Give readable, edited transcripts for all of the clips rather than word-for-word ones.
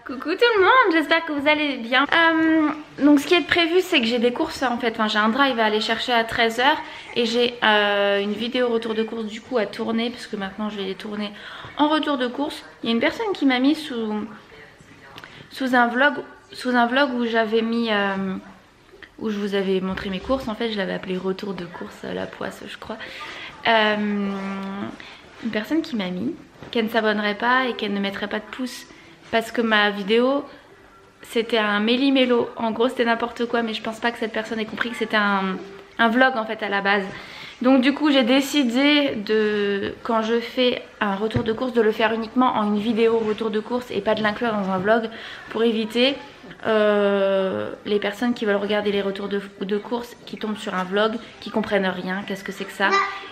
Coucou tout le monde, j'espère que vous allez bien. Donc ce qui est prévu, c'est que j'ai des courses en fait, j'ai un drive à aller chercher à 13 h et j'ai une vidéo retour de course du coup à tourner parce que maintenant je vais les tourner en retour de course. Il y a une personne qui m'a mis sous un vlog où j'avais mis où je vous avais montré mes courses. En fait je l'avais appelé retour de course à la poisse je crois. Une personne qui m'a mis qu'elle ne s'abonnerait pas et qu'elle ne mettrait pas de pouce parce que ma vidéo c'était un méli-mélo, en gros c'était n'importe quoi, mais je pense pas que cette personne ait compris que c'était un vlog en fait à la base. Donc du coup j'ai décidé de, quand je fais un retour de course, de le faire uniquement en une vidéo retour de course et pas de l'inclure dans un vlog pour éviter les personnes qui veulent regarder les retours de course qui tombent sur un vlog, qui comprennent rien, qu'est-ce que c'est que ça,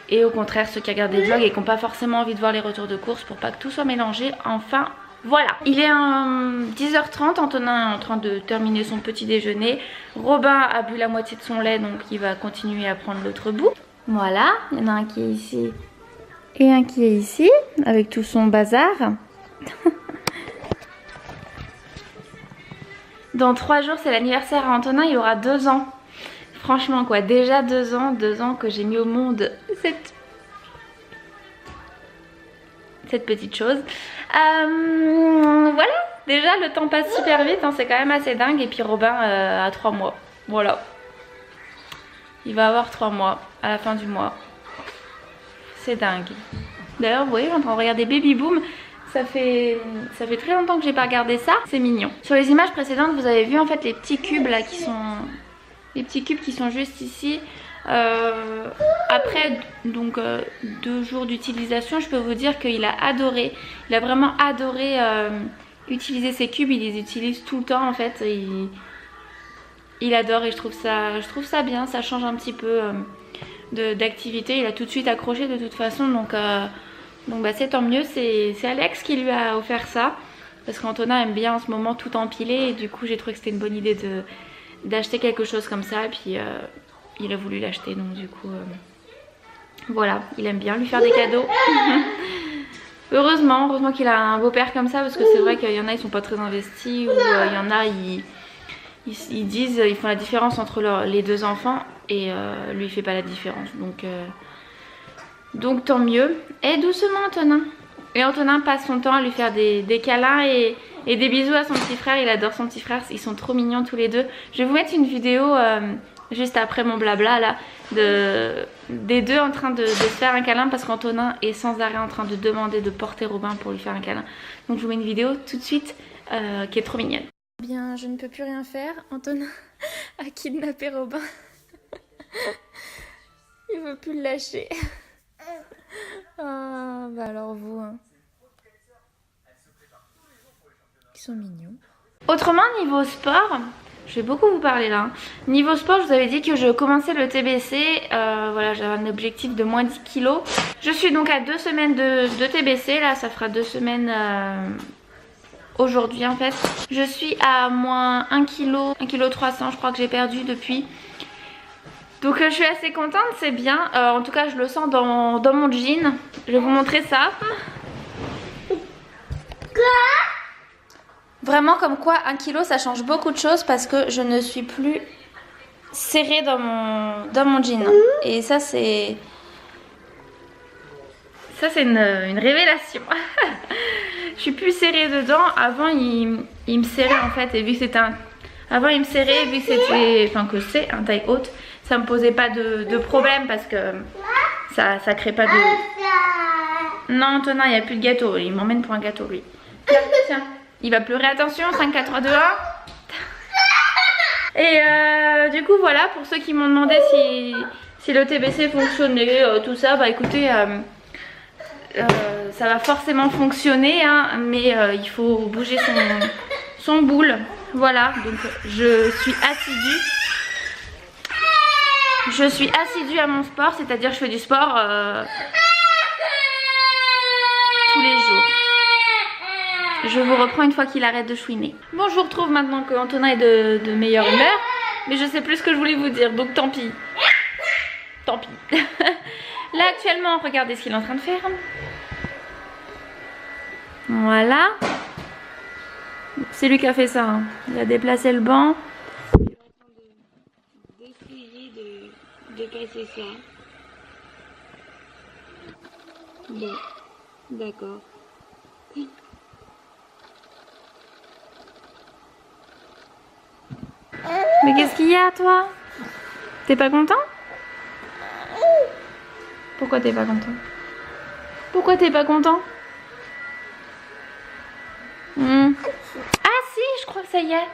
et au contraire ceux qui regardent des vlogs et qui n'ont pas forcément envie de voir les retours de course pour pas que tout soit mélangé. Enfin voilà, il est 10 h 30, Antonin est en train de terminer son petit déjeuner. Robin a bu la moitié de son lait, donc il va continuer à prendre l'autre bout. Voilà, il y en a un qui est ici et un qui est ici, avec tout son bazar. Dans 3 jours, c'est l'anniversaire à Antonin, il aura 2 ans. Franchement quoi, déjà 2 ans que j'ai mis au monde cette petite chose. Voilà, déjà le temps passe super vite, c'est quand même assez dingue. Et puis Robin a 3 mois, voilà. Il va avoir 3 mois à la fin du mois. C'est dingue. D'ailleurs vous voyez, je suis en train de regarder Baby Boom. Ça fait très longtemps que j'ai pas regardé ça, c'est mignon. Sur les images précédentes vous avez vu en fait les petits cubes là qui sont... Les petits cubes qui sont juste ici. Après donc 2 jours d'utilisation, je peux vous dire qu'il a adoré. Il a vraiment adoré utiliser ces cubes. Il les utilise tout le temps en fait. Il adore et je trouve ça bien. Ça change un petit peu d'activité. Il a tout de suite accroché de toute façon. Donc bah, c'est tant mieux. C'est Alex qui lui a offert ça. Parce qu'Antonin aime bien en ce moment tout empiler. Et du coup j'ai trouvé que c'était une bonne idée d'acheter quelque chose comme ça. Et puis il a voulu l'acheter, donc du coup voilà, il aime bien lui faire des cadeaux. Heureusement qu'il a un beau-père comme ça, parce que c'est vrai qu'il y en a ils sont pas très investis, ou il y en a ils disent, ils font la différence entre les 2 enfants, et lui il fait pas la différence, donc tant mieux. Et doucement Antonin. Et Antonin passe son temps à lui faire des câlins et des bisous à son petit frère. Il adore son petit frère, ils sont trop mignons tous les deux. Je vais vous mettre une vidéo juste après mon blabla là, des deux en train de se faire un câlin, parce qu'Antonin est sans arrêt en train de demander de porter Robin pour lui faire un câlin. Donc je vous mets une vidéo tout de suite qui est trop mignonne. Bien, je ne peux plus rien faire. Antonin a kidnappé Robin. Il veut plus le lâcher. Ah, bah alors vous, hein. Ils sont mignons. Autrement, niveau sport, je vais beaucoup vous parler là. Niveau sport, je vous avais dit que je commençais le TBC. Voilà, j'avais un objectif de moins 10 kg. Je suis donc à 2 semaines de TBC. Là, ça fera 2 semaines aujourd'hui en fait. Je suis à moins 1 kg, 1 kg 300 je crois que j'ai perdu depuis. Donc je suis assez contente, c'est bien. En tout cas, je le sens dans mon jean. Je vais vous montrer ça. Vraiment comme quoi 1 kg ça change beaucoup de choses, parce que je ne suis plus serrée dans mon jean. Et ça c'est une révélation. Je suis plus serrée dedans. Avant il me serrait en fait, et vu que c'était avant il me serrait, vu que c'était, enfin que c'est un taille haute, ça me posait pas de problème, parce que ça crée pas de... Non Antonin, il n'y a plus de gâteau, il m'emmène pour un gâteau lui. Tiens. Il va pleurer, attention, 5, 4, 3, 2, 1. Et du coup voilà, pour ceux qui m'ont demandé si le TBC fonctionnait, tout ça, bah écoutez, ça va forcément fonctionner, hein, mais il faut bouger son boule. Voilà, donc je suis assidue à mon sport, c'est-à-dire je fais du sport tous les jours. Je vous reprends une fois qu'il arrête de chouiner. Bon, je vous retrouve maintenant que Antonin est de meilleure humeur. Mais je sais plus ce que je voulais vous dire, donc tant pis. Tant pis. Là actuellement, regardez ce qu'il est en train de faire. Voilà. C'est lui qui a fait ça, hein. Il a déplacé le banc. Il est en train d'essayer de passer ça. Bon, d'accord. Mais qu'est-ce qu'il y a, toi? T'es pas content? Pourquoi t'es pas content? Pourquoi t'es pas content? Ah si, je crois que ça y est.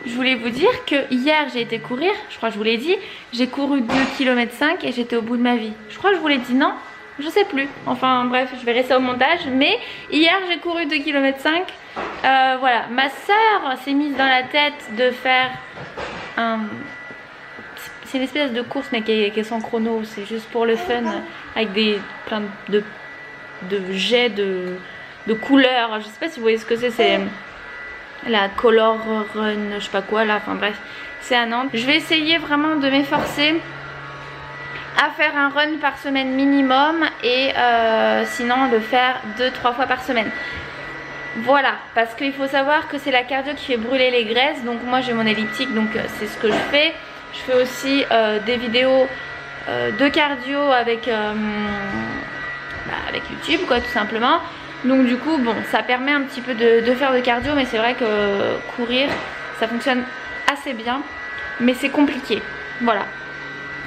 Je voulais vous dire que hier j'ai été courir, je crois que je vous l'ai dit. J'ai couru 2,5 km et j'étais au bout de ma vie. Je crois que je vous l'ai dit, non? Je sais plus. Enfin bref, je verrai ça au montage. Mais hier j'ai couru 2,5 km. Voilà, ma soeur s'est mise dans la tête de faire un... C'est une espèce de course mais qui est sans chrono. C'est juste pour le fun avec plein de jets de couleurs. Je sais pas si vous voyez ce que c'est la Color Run, je sais pas quoi là, enfin bref, c'est à Nantes. Je vais essayer vraiment de m'efforcer à faire un run par semaine minimum et sinon le faire 2-3 fois par semaine. Voilà, parce qu'il faut savoir que c'est la cardio qui fait brûler les graisses. Donc moi j'ai mon elliptique, donc c'est ce que je fais. Je fais aussi des vidéos de cardio avec YouTube quoi, tout simplement. Donc du coup bon, ça permet un petit peu de faire de cardio, mais c'est vrai que courir ça fonctionne assez bien, mais c'est compliqué. Voilà,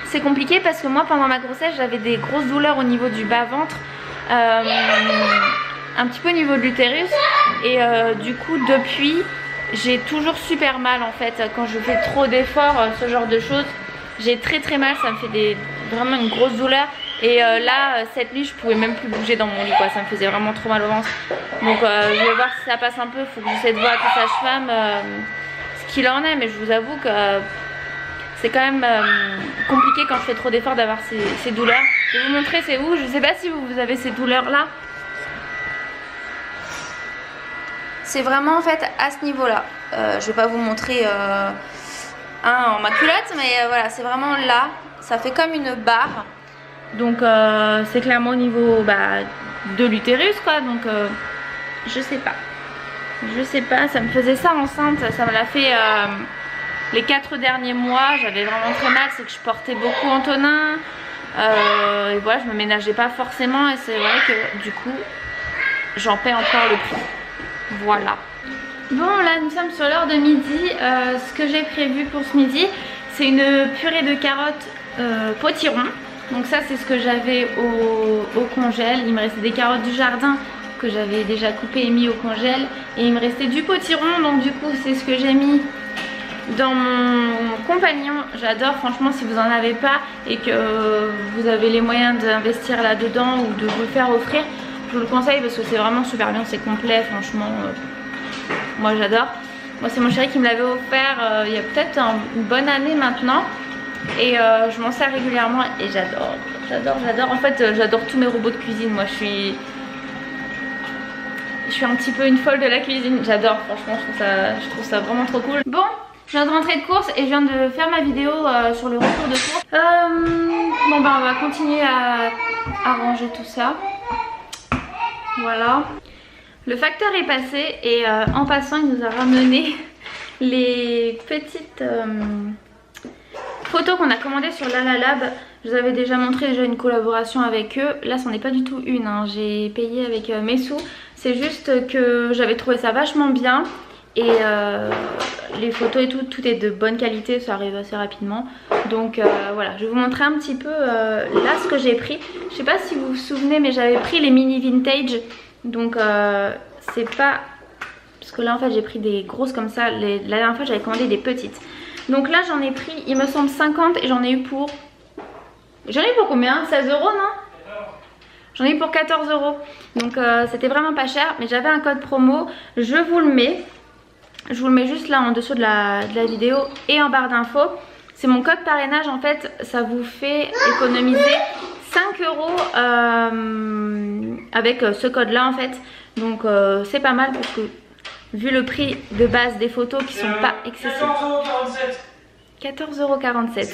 c'est compliqué parce que moi pendant ma grossesse j'avais des grosses douleurs au niveau du bas-ventre, un petit peu au niveau de l'utérus, et du coup depuis j'ai toujours super mal en fait quand je fais trop d'efforts, ce genre de choses. J'ai très mal, ça me fait vraiment une grosse douleur. Et là, cette nuit, je pouvais même plus bouger dans mon lit quoi, ça me faisait vraiment trop mal au ventre. Donc je vais voir si ça passe un peu, faut que j'essaie de voir avec la sage-femme ce qu'il en est. Mais je vous avoue que c'est quand même compliqué quand je fais trop d'efforts d'avoir ces douleurs. Je vais vous montrer c'est où, je sais pas si vous avez ces douleurs là. C'est vraiment en fait à ce niveau là. Je vais pas vous montrer en ma culotte, mais voilà, c'est vraiment là. Ça fait comme une barre. Donc c'est clairement au niveau de l'utérus quoi. Donc je sais pas, ça me faisait ça enceinte. Ça me l'a fait les 4 derniers mois. J'avais vraiment très mal, c'est que je portais beaucoup Antonin, et voilà, je me ménageais pas forcément. Et c'est vrai que du coup j'en paie encore le prix. Voilà. Bon là nous sommes sur l'heure de midi. Ce que j'ai prévu pour ce midi, c'est une purée de carottes potiron. Donc ça c'est ce que j'avais au congèle. Il me restait des carottes du jardin que j'avais déjà coupées et mis au congèle. Et il me restait du potiron, donc du coup c'est ce que j'ai mis dans mon compagnon. J'adore, franchement, si vous en avez pas et que vous avez les moyens d'investir là-dedans ou de vous le faire offrir, je vous le conseille parce que c'est vraiment super bien, c'est complet, franchement. Moi j'adore. Moi c'est mon chéri qui me l'avait offert il y a peut-être une bonne année maintenant. Et je m'en sers régulièrement et j'adore. En fait j'adore tous mes robots de cuisine. Moi je suis un petit peu une folle de la cuisine. J'adore, franchement je trouve ça vraiment trop cool. Bon, je viens de rentrer de course et je viens de faire ma vidéo sur le retour de course. Bon bah on va continuer à ranger tout ça. Voilà. Le facteur est passé et en passant il nous a ramené les petites photos qu'on a commandées sur Lalalab. Je vous avais déjà montré une collaboration avec eux. Là c'en est pas du tout une, hein. J'ai payé avec mes sous. C'est juste que j'avais trouvé ça vachement bien. Et les photos et tout est de bonne qualité, ça arrive assez rapidement. Donc voilà, je vais vous montrer un petit peu là ce que j'ai pris. Je sais pas si vous vous souvenez, mais j'avais pris les mini vintage. Donc c'est pas... Parce que là en fait j'ai pris des grosses comme ça. La dernière fois j'avais commandé des petites. Donc là j'en ai pris, il me semble 50 et j'en ai eu pour... J'en ai eu pour combien? 16 €, non? J'en ai eu pour 14 €. Donc c'était vraiment pas cher. Mais j'avais un code promo, je vous le mets. Je vous le mets juste là en dessous de la vidéo et en barre d'infos. C'est mon code parrainage en fait, ça vous fait économiser 5 € avec ce code là en fait. Donc c'est pas mal parce que vu le prix de base des photos qui sont pas excessifs. 14,47 €.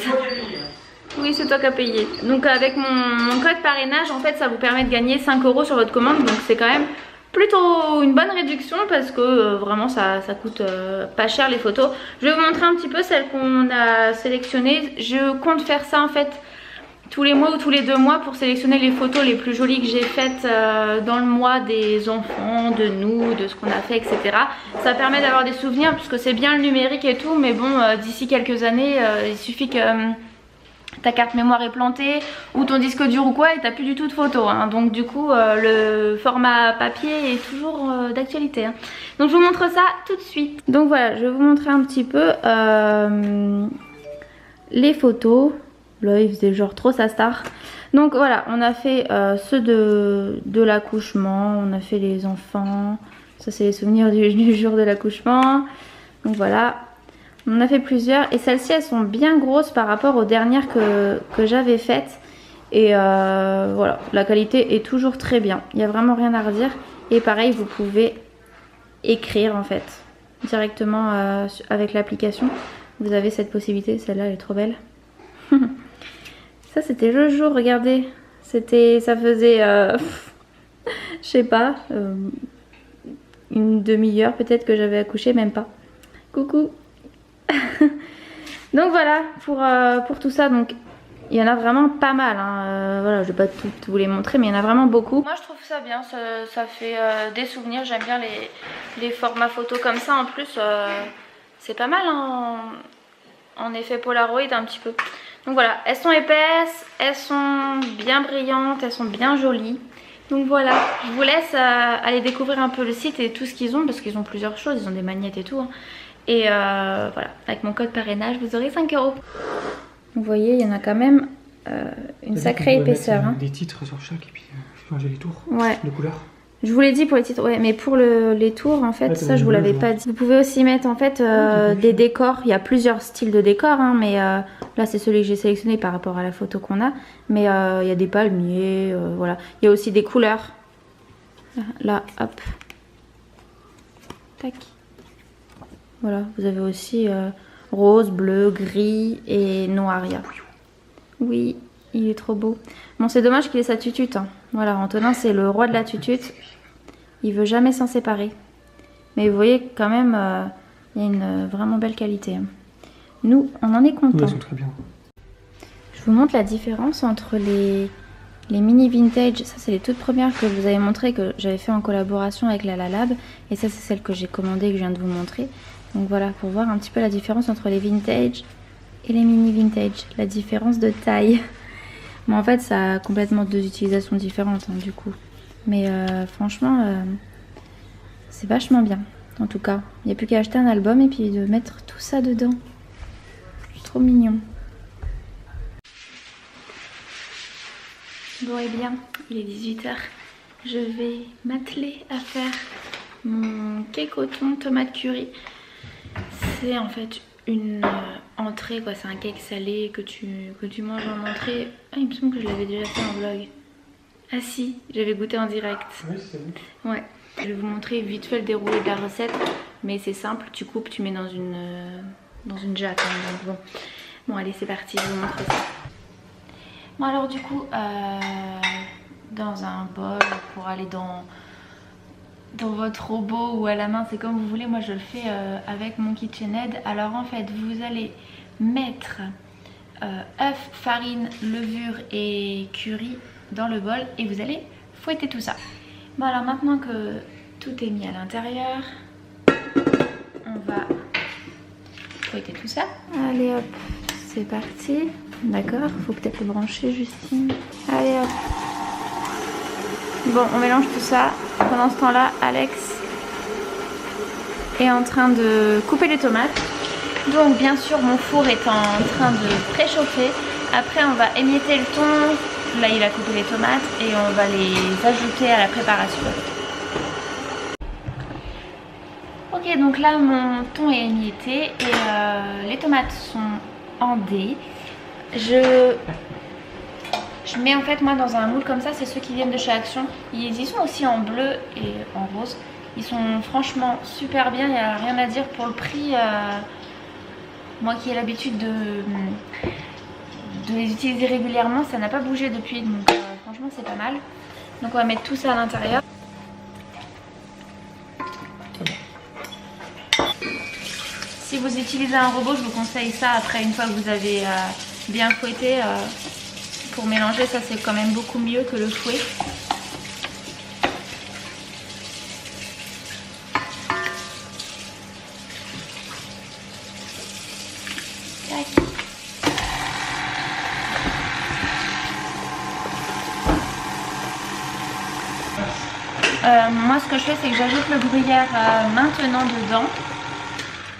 Oui, c'est toi qui as payé. Donc avec mon code parrainage en fait ça vous permet de gagner 5 € sur votre commande. Donc c'est quand même plutôt une bonne réduction parce que vraiment ça coûte pas cher les photos. Je vais vous montrer un petit peu celles qu'on a sélectionnées. Je compte faire ça en fait tous les mois ou tous les 2 mois pour sélectionner les photos les plus jolies que j'ai faites dans le mois des enfants, de nous, de ce qu'on a fait, etc. Ça permet d'avoir des souvenirs puisque c'est bien le numérique et tout, mais bon, d'ici quelques années, il suffit que ta carte mémoire est plantée ou ton disque dur ou quoi et t'as plus du tout de photos, hein. Donc du coup le format papier est toujours d'actualité, hein. Donc je vous montre ça tout de suite. Donc voilà, je vais vous montrer un petit peu les photos. Là il faisait genre trop sa star. Donc voilà, on a fait ceux de l'accouchement, on a fait les enfants. Ça c'est les souvenirs du jour de l'accouchement. Donc voilà, on a fait plusieurs. Et celles-ci elles sont bien grosses par rapport aux dernières que j'avais faites. Et voilà, la qualité est toujours très bien. Il n'y a vraiment rien à redire. Et pareil, vous pouvez écrire en fait directement avec l'application. Vous avez cette possibilité, celle-là elle est trop belle. Ça c'était le jour, regardez, ça faisait, je sais pas, une demi-heure peut-être que j'avais accouché, même pas. Coucou. Donc voilà, pour tout ça, donc il y en a vraiment pas mal, hein. Voilà, je vais pas tout vous les montrer, mais il y en a vraiment beaucoup. Moi je trouve ça bien, ça fait des souvenirs, j'aime bien les formats photos comme ça, en plus c'est pas mal, hein, en effet Polaroid un petit peu. Donc voilà, elles sont épaisses, elles sont bien brillantes, elles sont bien jolies. Donc voilà, je vous laisse aller découvrir un peu le site et tout ce qu'ils ont, parce qu'ils ont plusieurs choses, ils ont des magnettes et tout, hein. Et voilà, avec mon code parrainage, vous aurez 5 €. Vous voyez, il y en a quand même une sacrée épaisseur, hein. Des titres sur chaque et puis changer les tours, ouais, de couleur. Je vous l'ai dit pour les titres, ouais, mais pour les tours, en fait, ouais, ça je vous l'avais pas dit. Vous pouvez aussi mettre en fait des décors. Il y a plusieurs styles de décors, hein, mais là c'est celui que j'ai sélectionné par rapport à la photo qu'on a. Mais il y a des palmiers, voilà. Il y a aussi des couleurs. Là, hop. Tac. Voilà, vous avez aussi rose, bleu, gris et noir. Oui, il est trop beau. Bon, c'est dommage qu'il ait sa tutute, hein. Voilà, Antonin c'est le roi de la tutute. Il veut jamais s'en séparer. Mais vous voyez quand même, il y a une vraiment belle qualité, hein. Nous, on en est contents. Oui, elles sont très bien. Je vous montre la différence entre les mini vintage. Ça c'est les toutes premières que je vous avais montrées, que j'avais fait en collaboration avec la Lalab. Et ça c'est celle que j'ai commandée, que je viens de vous montrer. Donc voilà, pour voir un petit peu la différence entre les vintage et les mini vintage. La différence de taille. Mais en fait ça a complètement 2 utilisations différentes, hein, du coup. Mais franchement c'est vachement bien. En tout cas, il n'y a plus qu'à acheter un album et puis de mettre tout ça dedans. Trop mignon. Bon et bien, il est 18 h. Je vais m'atteler à faire mon cake au thon tomate curry. C'est en fait une entrée, quoi. C'est un cake salé que tu manges en entrée. Ah, il me semble que je l'avais déjà fait en vlog. Ah si, j'avais goûté en direct. Oui, c'est bon. Ouais. Je vais vous montrer vite fait le déroulé de la recette. Mais c'est simple, tu coupes, tu mets dans une jatte, hein, donc bon, allez c'est parti, je vous montre ça. Bon alors du coup, dans un bol, pour aller dans votre robot ou à la main, c'est comme vous voulez. Moi je le fais avec mon KitchenAid. Alors en fait vous allez mettre œuf, farine, levure et curry dans le bol et vous allez fouetter tout ça. Bon alors maintenant que tout est mis à l'intérieur, on va fouetter tout ça. Allez hop, c'est parti. D'accord, faut peut-être le brancher, Justine. Allez hop. Bon, on mélange tout ça. Pendant ce temps-là, Alex est en train de couper les tomates. Donc bien sûr, mon four est en train de préchauffer. Après, on va émietter le thon. Là, il a coupé les tomates et on va les ajouter à la préparation. Ok, donc là mon thon est émietté et les tomates sont en dés. Je mets en fait moi dans un moule comme ça, c'est ceux qui viennent de chez Action. Ils y sont aussi en bleu et en rose. Ils sont franchement super bien, il n'y a rien à dire pour le prix. Moi qui ai l'habitude de les utiliser régulièrement, ça n'a pas bougé depuis, donc franchement c'est pas mal. Donc on va mettre tout ça à l'intérieur. Si vous utilisez un robot, je vous conseille ça après, une fois que vous avez bien fouetté. Pour mélanger, ça c'est quand même beaucoup mieux que le fouet. Moi ce que je fais, c'est que j'ajoute le gruyère maintenant dedans.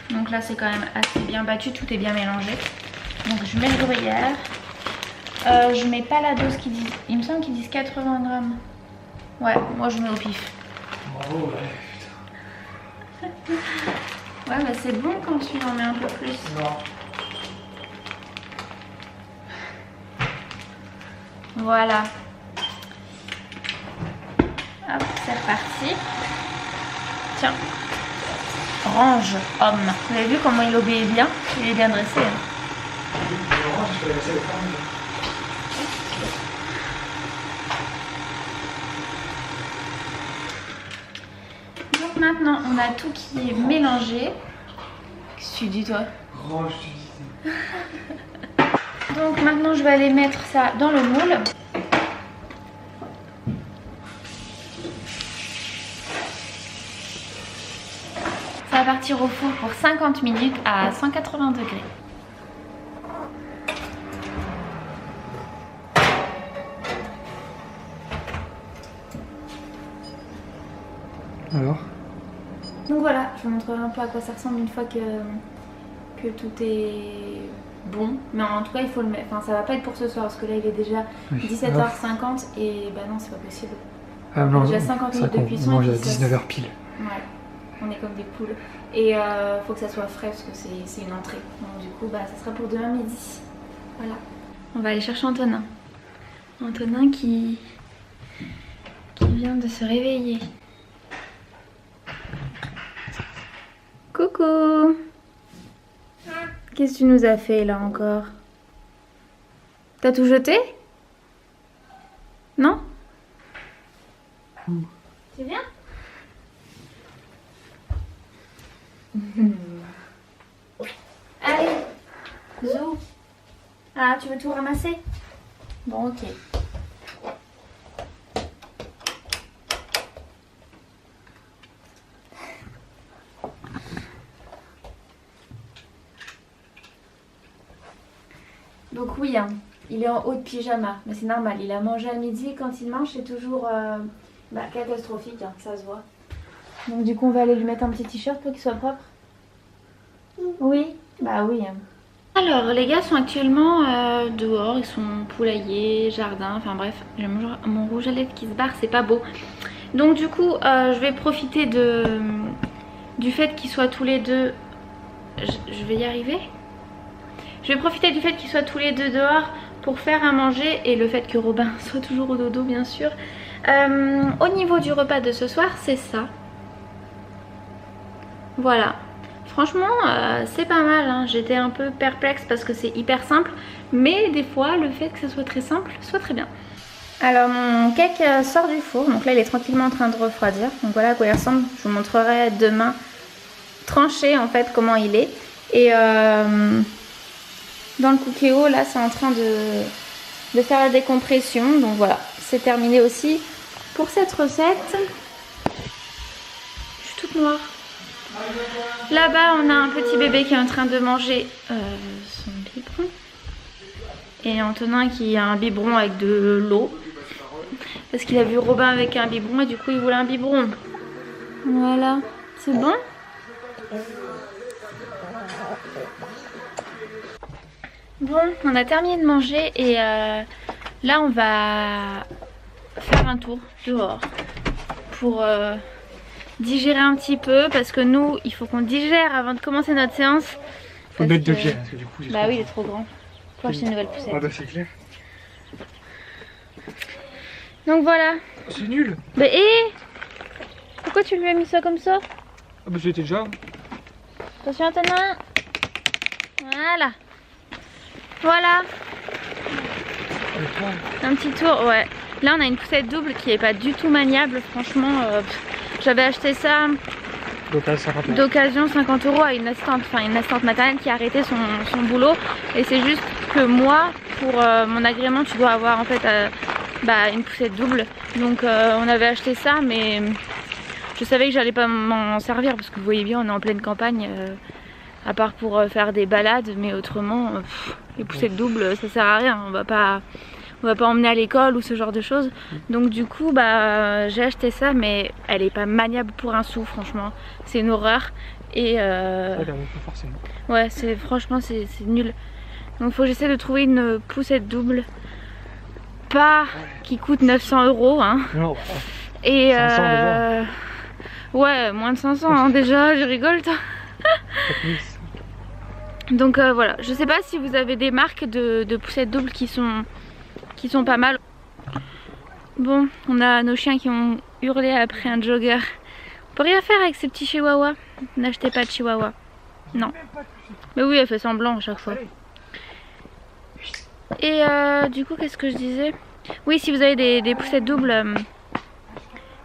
Donc là c'est quand même assez bien battu, tout est bien mélangé. Donc je mets le gruyère. Je mets pas la dose qu'ils disent, il me semble qu'ils disent 80 grammes. Ouais, moi je mets au pif. Bravo, ouais. Ouais, bah c'est bon quand tu en mets un peu plus. Non. Voilà. Hop, c'est reparti. Tiens. Range, homme. Vous avez vu comment il obéit bien? Il est bien dressé. Hein. Donc maintenant, on a tout qui est mélangé. Qu'est-ce que tu dis, toi? Range, tu dis. Donc maintenant, je vais aller mettre ça dans le moule. Ça va partir au four pour 50 minutes à 180 degrés. Alors? Donc voilà, je vous montrerai un peu à quoi ça ressemble une fois que tout est bon. Mais en tout cas, il faut le mettre. Enfin, ça va pas être pour ce soir parce que là, il est déjà 17h50 et bah non, c'est pas possible. Ah non, déjà 50 minutes de cuisson. On mange à 19h pile. Ouais, on est comme des poules. Et faut que ça soit frais parce que c'est une entrée. Donc du coup, bah, ça sera pour demain midi. Voilà. On va aller chercher Antonin. Antonin qui vient de se réveiller. Coucou! Qu'est-ce que tu nous as fait là encore? T'as tout jeté? Non? Tu viens? Allez! Zou! Ah, tu veux tout ramasser? Bon, ok. Donc oui, hein, il est en haut de pyjama, mais c'est normal, il a mangé à midi et quand il mange c'est toujours catastrophique, hein, ça se voit. Donc du coup on va aller lui mettre un petit t-shirt pour qu'il soit propre. Oui, bah oui. Alors les gars sont actuellement dehors, ils sont poulailler, jardin, enfin bref, j'ai mon rouge à lèvres qui se barre, c'est pas beau. Donc du coup je vais profiter du fait qu'ils soient tous les deux... Je vais y arriver ? Je vais profiter du fait qu'ils soient tous les deux dehors pour faire à manger et le fait que Robin soit toujours au dodo bien sûr. Au niveau du repas de ce soir, c'est ça. Voilà. Franchement, c'est pas mal. Hein. J'étais un peu perplexe parce que c'est hyper simple. Mais des fois, le fait que ce soit très simple, soit très bien. Alors mon cake sort du four. Donc là, il est tranquillement en train de refroidir. Donc voilà à quoi il ressemble. Je vous montrerai demain tranché en fait comment il est. Et... dans le Cookéo, là c'est en train de faire la décompression. Donc voilà, c'est terminé aussi pour cette recette. Je suis toute noire. Là-bas on a un petit bébé qui est en train de manger son biberon. Et Antonin qui a un biberon avec de l'eau. Parce qu'il a vu Robin avec un biberon et du coup il voulait un biberon. Voilà, c'est bon ? Bon, on a terminé de manger et là on va faire un tour dehors pour digérer un petit peu parce que nous il faut qu'on digère avant de commencer notre séance. Faut mettre de pied parce que du coup bah oui il est trop grand. Faut acheter une nouvelle poussette. Ah bah c'est clair. Donc voilà. C'est nul. Bah pourquoi tu lui as mis ça comme ça? Ah bah c'était déjà. Attention Antonin. Voilà. Voilà. Un petit tour, ouais. Là on a une poussette double qui est pas du tout maniable. Franchement, j'avais acheté ça D'occasion 50 €. à une assistante maternelle qui a arrêté son boulot. Et c'est juste que moi, pour mon agrément, tu dois avoir en fait une poussette double. Donc on avait acheté ça, mais je savais que j'allais pas m'en servir parce que vous voyez bien, on est en pleine campagne. À part pour faire des balades, mais autrement, les poussettes doubles, ça sert à rien. On va pas emmener à l'école ou ce genre de choses. Donc du coup, j'ai acheté ça, mais elle est pas maniable pour un sou, franchement. C'est une horreur. Et Pas forcément. ouais, franchement, c'est nul. Donc faut que j'essaie de trouver une poussette double, pas qui coûte 900 €. Hein. Non. Et 500 déjà. ouais, moins de 500 hein, déjà, je rigole toi. Donc voilà, je sais pas si vous avez des marques de poussettes doubles qui sont pas mal. Bon, on a nos chiens qui ont hurlé après un jogger. On peut rien faire avec ces petits chihuahuas. N'achetez pas de chihuahua. Non. Mais oui, elle fait semblant à chaque fois. Et du coup, qu'est-ce que je disais? Oui, si vous avez des poussettes doubles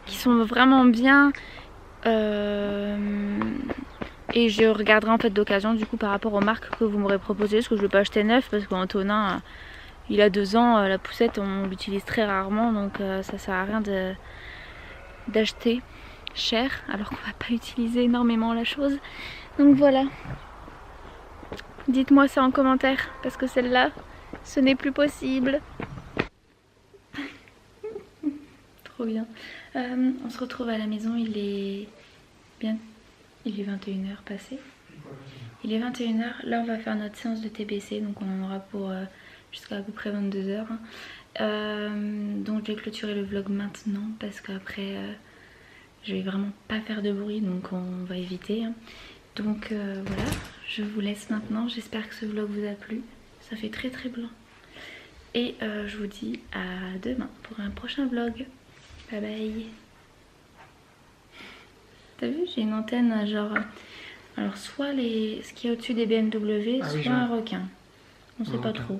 qui sont vraiment bien. Et je regarderai en fait d'occasion du coup par rapport aux marques que vous m'aurez proposées. Parce que je ne vais pas acheter neuf parce qu'Antonin il a 2 ans, la poussette on l'utilise très rarement. Donc ça sert à rien d'acheter cher alors qu'on va pas utiliser énormément la chose. Donc voilà. Dites-moi ça en commentaire parce que celle-là, ce n'est plus possible. Trop bien. On se retrouve à la maison, il est 21 h passé. Il est 21 h. Là, on va faire notre séance de TBC. Donc, on en aura pour jusqu'à peu près 22 h. Donc, je vais clôturer le vlog maintenant parce qu'après, je vais vraiment pas faire de bruit. Donc, on va éviter. Donc, voilà. Je vous laisse maintenant. J'espère que ce vlog vous a plu. Ça fait très très blanc. Et je vous dis à demain pour un prochain vlog. Bye bye. T'as vu, j'ai une antenne genre... Alors soit ce qui est au-dessus des BMW, soit un requin. On sait pas trop.